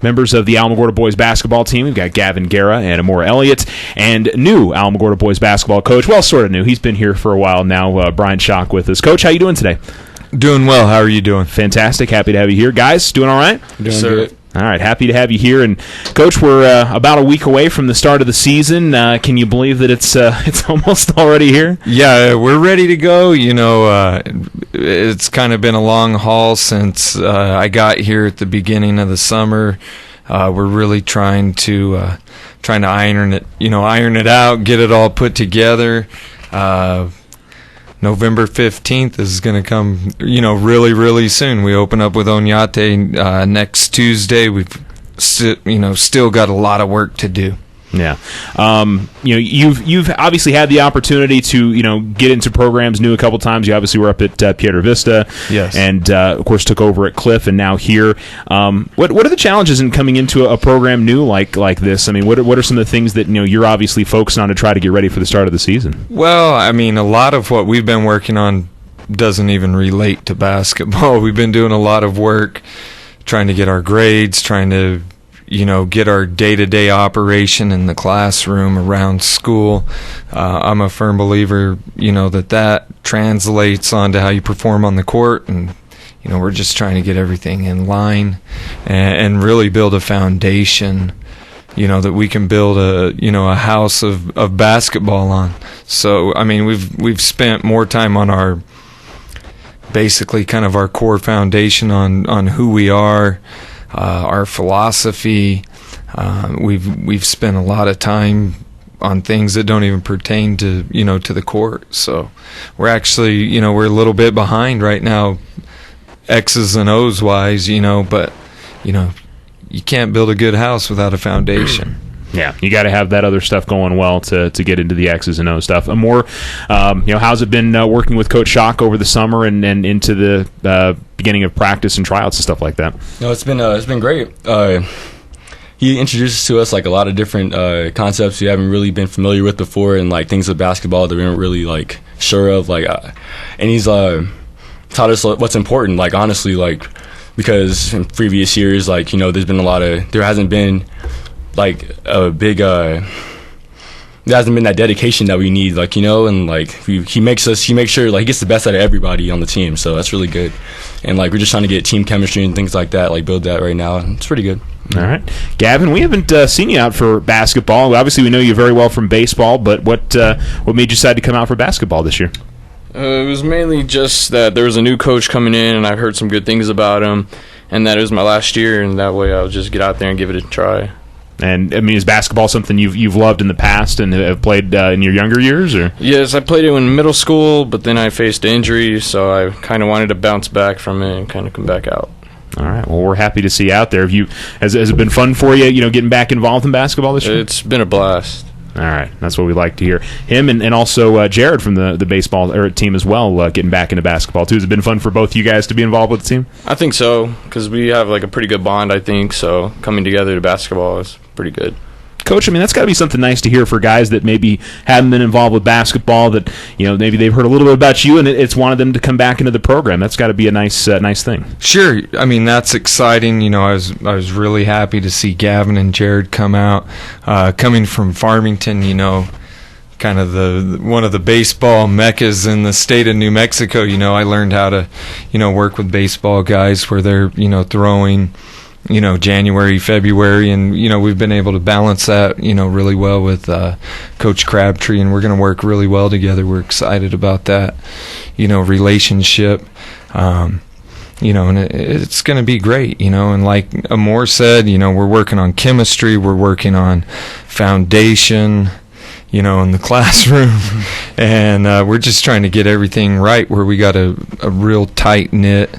Members of the Alamogordo boys basketball team. We've got Gavin, Guerra, and Amour Elliott, and new Alamogordo boys basketball coach. Well, sort of new. He's been here for a while now. Brian Schock with us. Coach, how you doing today? Doing well. How are you doing? Fantastic. Happy to have you here. Guys, doing all right? Doing good. All right, happy to have you here. And Coach, we're about a week away from the start of the season. Can you believe that it's almost already here? Yeah, we're ready to go. It's kind of been a long haul since I got here at the beginning of the summer. We're really trying to iron it out, get it all put together. November 15th is going to come, really, really soon. We open up with Oñate next Tuesday. We've, still got a lot of work to do. Yeah. You've obviously had the opportunity to, get into programs new a couple times. You obviously were up at Piedra Vista. Yes. And, of course, took over at Cliff and now here. What are the challenges in coming into a program new like this? I mean, what are some of the things that, you're obviously focusing on to try to get ready for the start of the season? Well, I mean, a lot of what we've been working on doesn't even relate to basketball. We've been doing a lot of work trying to get our grades, trying to get our day-to-day operation in the classroom around school. I'm a firm believer, that translates onto how you perform on the court, and we're just trying to get everything in line and really build a foundation, that we can build a house of basketball on. So, I mean, we've spent more time on our basically kind of our core foundation on who we are. Our philosophy. We've spent a lot of time on things that don't even pertain to to the court. So we're actually we're a little bit behind right now, X's and O's wise. But you can't build a good house without a foundation. Yeah, you got to have that other stuff going well to get into the X's and O's stuff. Amour, how's it been working with Coach Schock over the summer and into the beginning of practice and tryouts and stuff like that? No, it's been great. He introduces to us like a lot of different concepts we haven't really been familiar with before, and like things with basketball that we weren't really like sure of. And he's taught us what's important. Like honestly, like because in previous years, there's been there hasn't been like a big there hasn't been that dedication that we need, he makes sure he gets the best out of everybody on the team, so that's really good. And we're just trying to get team chemistry and things like that, build that right now. It's pretty good. All right, Gavin, we haven't seen you out for basketball. Obviously we know you very well from baseball, but what made you decide to come out for basketball this year? It was mainly just that there was a new coach coming in, and I've heard some good things about him, and that it was my last year, and that way I'll just get out there and give it a try. And I mean, is basketball something you've loved in the past and have played in your younger years, or? Yes, I played it in middle school, but then I faced injury, so I kind of wanted to bounce back from it and kind of come back out. All right. Well, we're happy to see you out there. Has it been fun for you? Getting back involved in basketball this year? It's been a blast. All right, that's what we like to hear. Him and also Jared from the baseball team as well, getting back into basketball too. Has it been fun for both you guys to be involved with the team? I think so, because we have a pretty good bond, I think. So coming together to basketball is pretty good. Coach, I mean, that's got to be something nice to hear for guys that maybe haven't been involved with basketball, that maybe they've heard a little bit about you and it's wanted them to come back into the program. That's got to be a nice thing. Sure. I mean, that's exciting. I was really happy to see Gavin and Jared come out. Coming from Farmington, kind of one of the baseball meccas in the state of New Mexico, I learned how to, work with baseball guys where they're, throwing January, February, and we've been able to balance that really well with Coach Crabtree, and we're going to work really well together. We're excited about that relationship, and it's going to be great, and like Amour said, we're working on chemistry, we're working on foundation, in the classroom, and we're just trying to get everything right where we got a real tight-knit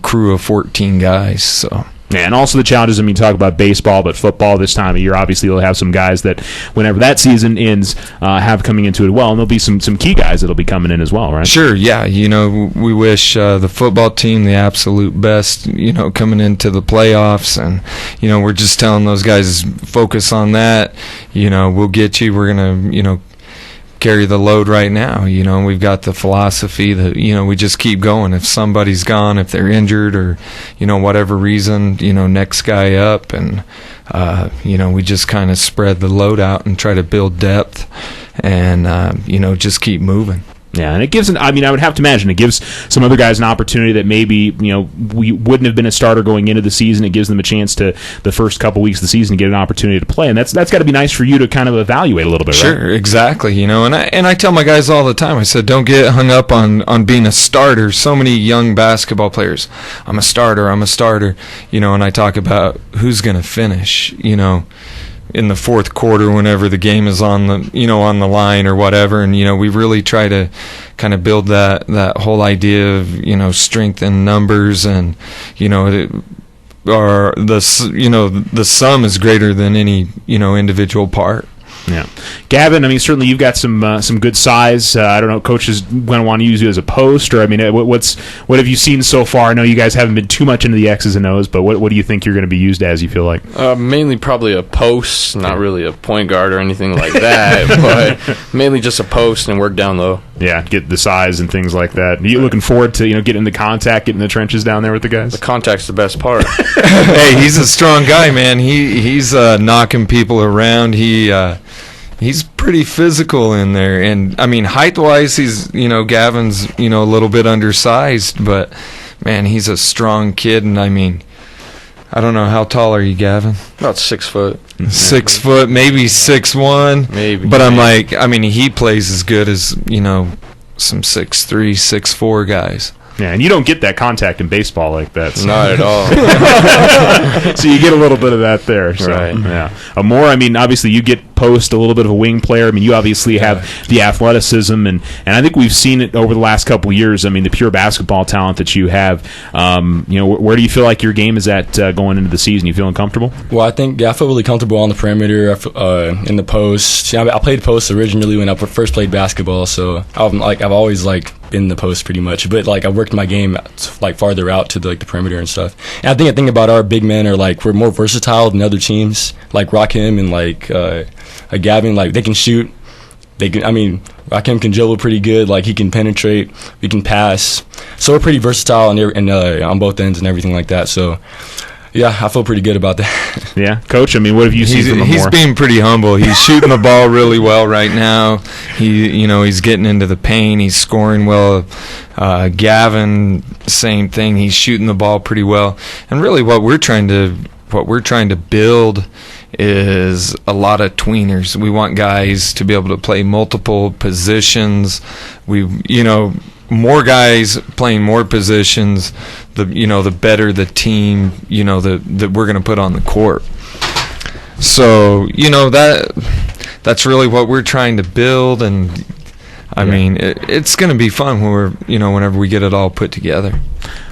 crew of 14 guys. So Yeah, and also the challenges, I mean, talk about baseball, but football this time of year, obviously you'll have some guys that, whenever that season ends, have coming into it well, and there'll be some key guys that'll be coming in as well, right? Sure, yeah. You know, we wish the football team the absolute best, you know, coming into the playoffs, and, you know, we're just telling those guys, focus on that. You know, we'll get you. We're going to, you know, carry the load right now. You know, we've got the philosophy that, you know, we just keep going. If somebody's gone, if they're injured or, you know, whatever reason, you know, next guy up, and you know, we just kind of spread the load out and try to build depth, and you know, just keep moving. Yeah, and it gives I would have to imagine it gives some other guys an opportunity that maybe, you know, we wouldn't have been a starter going into the season. It gives them a chance to, the first couple weeks of the season, to get an opportunity to play, and that's got to be nice for you to kind of evaluate a little bit, right? Sure, exactly. You know, and I tell my guys all the time, I said, don't get hung up on being a starter. So many young basketball players, I'm a starter, you know, and I talk about who's going to finish, you know, in the fourth quarter whenever the game is on the line or whatever. And, you know, we really try to kind of build that whole idea of, you know, strength in numbers, and, you know, the sum is greater than any, you know, individual part. Yeah, Gavin, I mean, certainly you've got some good size. I don't know, coach is going to want to use you as a post, or I mean, what have you seen so far? I know you guys haven't been too much into the X's and O's, but what do you think you're going to be used as, you feel like? Mainly probably a post, not really a point guard or anything like that, but mainly just a post and work down low. Yeah, get the size and things like that. Are you looking forward to, you know, getting into contact, getting in the trenches down there with the guys? The contact's the best part. Hey, he's a strong guy, man. He's knocking people around. He's pretty physical in there, and I mean, height-wise, he's, you know, Gavin's, you know, a little bit undersized, but man, he's a strong kid. And I mean, I don't know, how tall are you, Gavin? About 6 foot. 6 foot, maybe 6'1". Maybe. But I'm like, I mean, he plays as good as, you know, some 6'3", 6'4" guys. Yeah, and you don't get that contact in baseball like that. So. Not at all. So you get a little bit of that there. So, right. Yeah. Amour, I mean, obviously you get post, a little bit of a wing player. I mean, you obviously have the athleticism, and I think we've seen it over the last couple of years. I mean, the pure basketball talent that you have. You know, where do you feel like your game is at going into the season? You feeling comfortable? Well, I feel really comfortable on the perimeter, in the post. I played post originally when I first played basketball, so I've always in the post pretty much. But I worked my game farther out to the perimeter and stuff. And I think the thing about our big men are we're more versatile than other teams, like Rakim and Gavin. They can shoot. Rakim can dribble pretty good. He can penetrate. We can pass. So we're pretty versatile and on both ends and everything like that. So, yeah, I feel pretty good about that. Yeah, Coach. I mean, what have you seen from Amour? He's being pretty humble. He's shooting the ball really well right now. He's getting into the paint. He's scoring well. Gavin, same thing. He's shooting the ball pretty well. And really, what we're trying to build is a lot of tweeners. We want guys to be able to play multiple positions. More guys playing more positions, the better the team, that we're going to put on the court. So, that's really what we're trying to build, and I mean, it's going to be fun when whenever we get it all put together.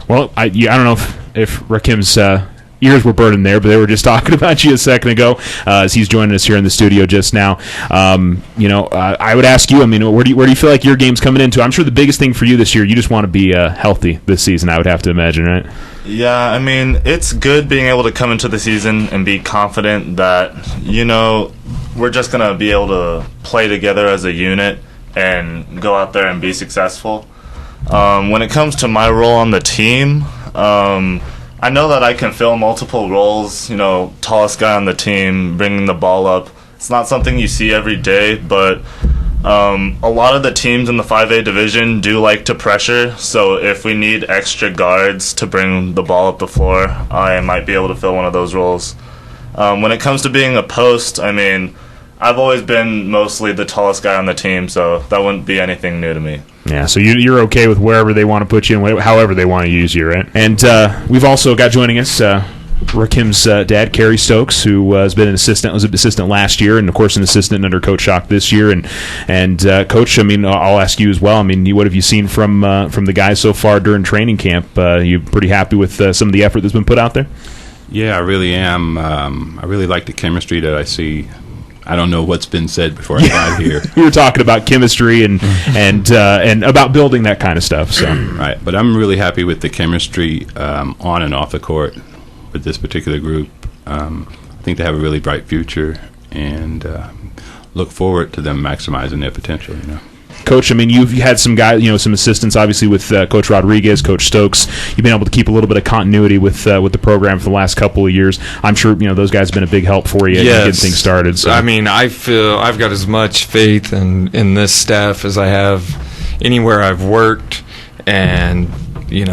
Well, I don't know if Rakim's ears were burning there, but they were just talking about you a second ago as he's joining us here in the studio just now. I would ask you, I mean, where do you feel like your game's coming into? I'm sure the biggest thing for you this year, you just want to be healthy this season, I would have to imagine, right? Yeah, I mean, it's good being able to come into the season and be confident that, we're just going to be able to play together as a unit and go out there and be successful. When it comes to my role on the team, I know that I can fill multiple roles, tallest guy on the team, bringing the ball up. It's not something you see every day, but a lot of the teams in the 5A division do like to pressure, so if we need extra guards to bring the ball up the floor, I might be able to fill one of those roles. When it comes to being a post, I mean, I've always been mostly the tallest guy on the team, so that wouldn't be anything new to me. Yeah, so you're okay with wherever they want to put you and however they want to use you, right? And we've also got joining us Rakim's dad, Cary Stokes, who was an assistant last year, and of course an assistant under Coach Schock this year. And Coach, I mean, I'll ask you as well. I mean, what have you seen from the guys so far during training camp? You pretty happy with some of the effort that's been put out there? Yeah, I really am. I really like the chemistry that I see. I don't know what's been said before I got here. We were talking about chemistry and about building that kind of stuff. So right, but I'm really happy with the chemistry on and off the court with this particular group. I think they have a really bright future, and look forward to them maximizing their potential. Coach, I mean, you've had some guys, some assistants, obviously, with Coach Rodriguez, Coach Stokes. You've been able to keep a little bit of continuity with the program for the last couple of years. I'm sure, those guys have been a big help for you in getting things started. So. I mean, I feel I've got as much faith in this staff as I have anywhere I've worked, and, we've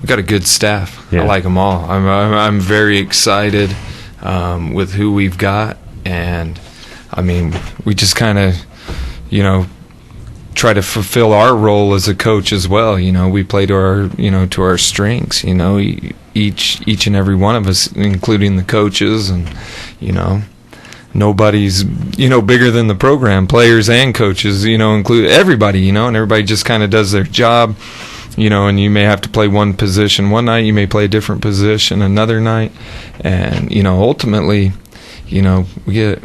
got a good staff. Yeah. I like them all. I'm very excited with who we've got, and, I mean, we just kind of, try to fulfill our role as a coach as well. We play to our strengths. Each and every one of us, including the coaches, and nobody's bigger than the program. Players and coaches, include everybody. And everybody just kind of does their job. And you may have to play one position one night. You may play a different position another night, and ultimately, we get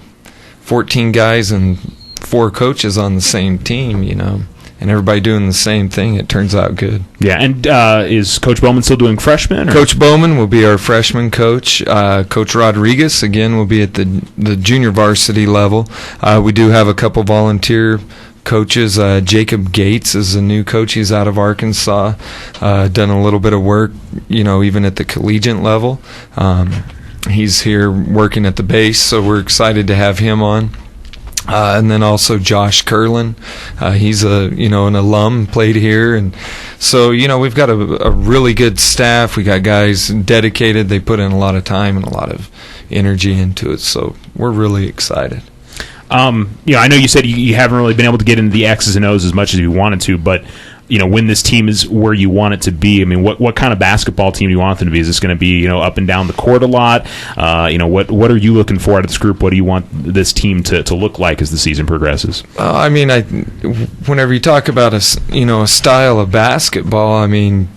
14 guys and 4 coaches on the same team, and everybody doing the same thing. It turns out good. Yeah, and is Coach Bowman still doing freshman? Or? Coach Bowman will be our freshman coach. Coach Rodriguez, again, will be at the junior varsity level. We do have a couple volunteer coaches. Jacob Gates is a new coach. He's out of Arkansas. Done a little bit of work, even at the collegiate level. He's here working at the base, so we're excited to have him on. And then also Josh Curlin, he's an alum, played here, and so we've got a really good staff. We got guys dedicated. They put in a lot of time and a lot of energy into it, so we're really excited. I know you said you haven't really been able to get into the X's and O's as much as you wanted to, but when this team is where you want it to be, I mean, what kind of basketball team do you want them to be? Is this going to be up and down the court a lot? What are you looking for out of this group? What do you want this team to look like as the season progresses? I mean, whenever you talk about a style of basketball, I mean,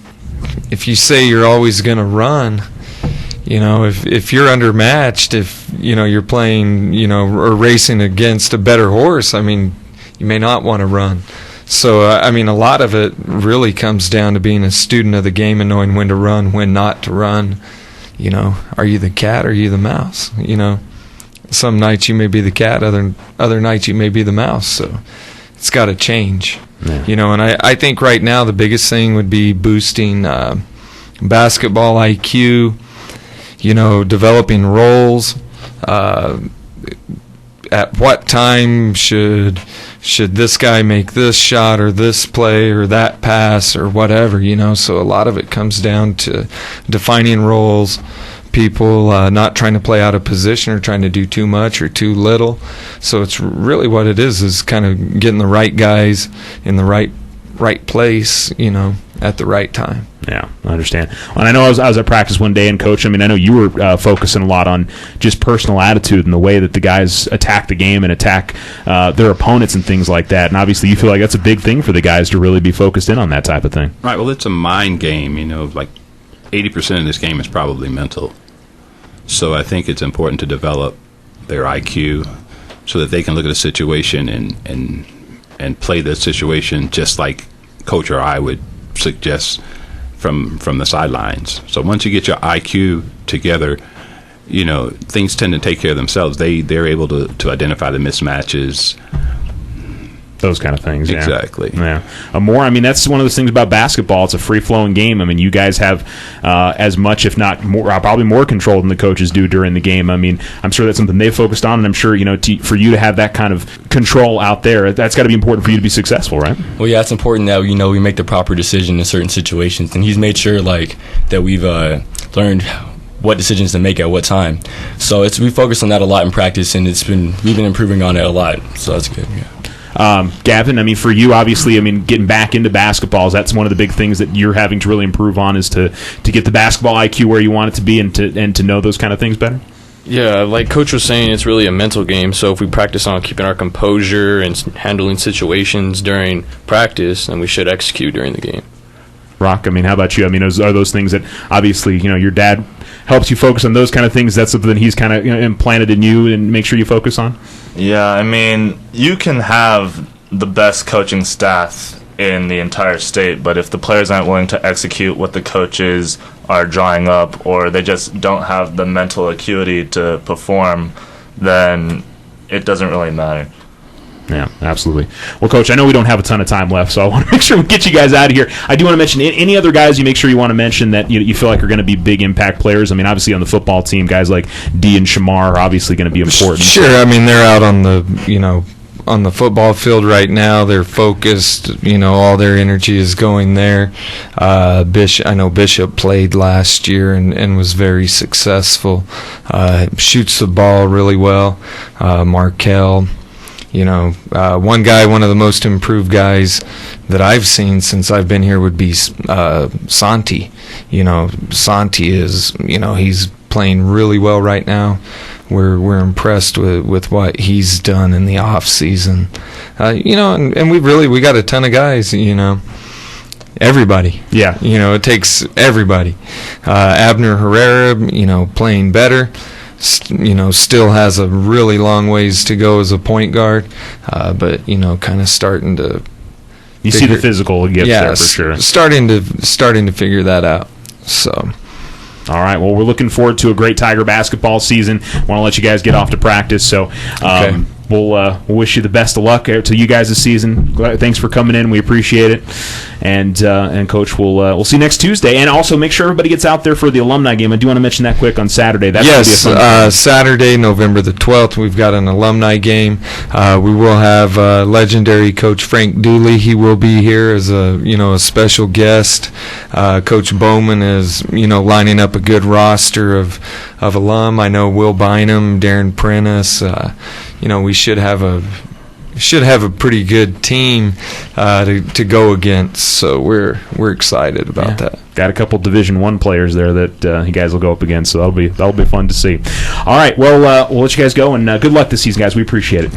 if you say you're always going to run, if you're undermatched, if you're playing, or racing against a better horse, I mean, you may not want to run. So, I mean, a lot of it really comes down to being a student of the game and knowing when to run, when not to run. Are you the cat or are you the mouse? Some nights you may be the cat, other nights you may be the mouse. So it's got to change. Yeah. And I think right now the biggest thing would be boosting basketball IQ, developing roles. At what time should this guy make this shot or this play or that pass or whatever, So a lot of it comes down to defining roles, people not trying to play out of position or trying to do too much or too little. So it's really what it is kind of getting the right guys in the right place, at the right time. Yeah, I understand. And I know I was at practice one day, and Coach, I mean, I know you were focusing a lot on just personal attitude and the way that the guys attack the game and attack their opponents and things like that. And obviously you feel like that's a big thing for the guys to really be focused in on that type of thing. Right, well, it's a mind game, like 80% of this game is probably mental. So I think it's important to develop their IQ so that they can look at a situation and play the situation just like Coach or I would suggest from the sidelines. So once you get your IQ together, things tend to take care of themselves. They're able to identify the mismatches, those kind of things. Exactly. Yeah. Amour, I mean, that's one of those things about basketball. It's a free-flowing game. I mean, you guys have as much, if not more, probably more control than the coaches do during the game. I mean, I'm sure that's something they've focused on, and I'm sure, for you to have that kind of control out there, that's got to be important for you to be successful, right? Well, yeah, it's important that, we make the proper decision in certain situations, and he's made sure, that we've learned what decisions to make at what time. So we focused on that a lot in practice, and we've been improving on it a lot, so that's good, yeah. Gavin, I mean, for you, obviously, I mean, getting back into basketballs, that's one of the big things that you're having to really improve on is to get the basketball IQ where you want it to be and to know those kind of things better. Yeah, like Coach was saying, it's really a mental game. So if we practice on keeping our composure and handling situations during practice, then we should execute during the game. Rock, I mean, how about you? I mean, are those things that obviously, your dad helps you focus on those kind of things? That's something that he's kind of implanted in you and make sure you focus on? Yeah, I mean, you can have the best coaching staff in the entire state, but if the players aren't willing to execute what the coaches are drawing up, or they just don't have the mental acuity to perform, then it doesn't really matter. Yeah, absolutely. Well, Coach, I know we don't have a ton of time left, so I want to make sure we get you guys out of here. I do want to mention any other guys you make sure you want to mention that you feel like are going to be big impact players. I mean, obviously on the football team, guys like D and Shamar are obviously going to be important. Sure, I mean, they're out on the football field right now. They're focused. All their energy is going there. I know Bishop played last year and was very successful. Shoots the ball really well. Markel. One of the most improved guys that I've seen since I've been here would be Santi. Santi is, he's playing really well right now. We're impressed with what he's done in the off season. And we got a ton of guys. Everybody. Yeah. It takes everybody. Abner Herrera, playing better. Still has a really long ways to go as a point guard, but kind of starting to. You see the physical gifts there for sure. Starting to figure that out. So. All right. Well, we're looking forward to a great Tiger basketball season. Want to let you guys get off to practice, so. Okay. We'll wish you the best of luck to you guys this season. Thanks for coming in. We appreciate it. And Coach, we'll see you next Tuesday. And also make sure everybody gets out there for the alumni game. I do want to mention that quick on Saturday. That's yes, gonna be a fun Saturday, November the 12th, we've got an alumni game. We will have legendary Coach Frank Dooley. He will be here as a special guest. Coach Bowman is lining up a good roster of alum. I know Will Bynum, Darren Prentice. We should have a pretty good team to go against, so we're excited about that. Got a couple Division I players there that you guys will go up against, so that'll be fun to see. All right, well, we'll let you guys go, and good luck this season, guys. We appreciate it.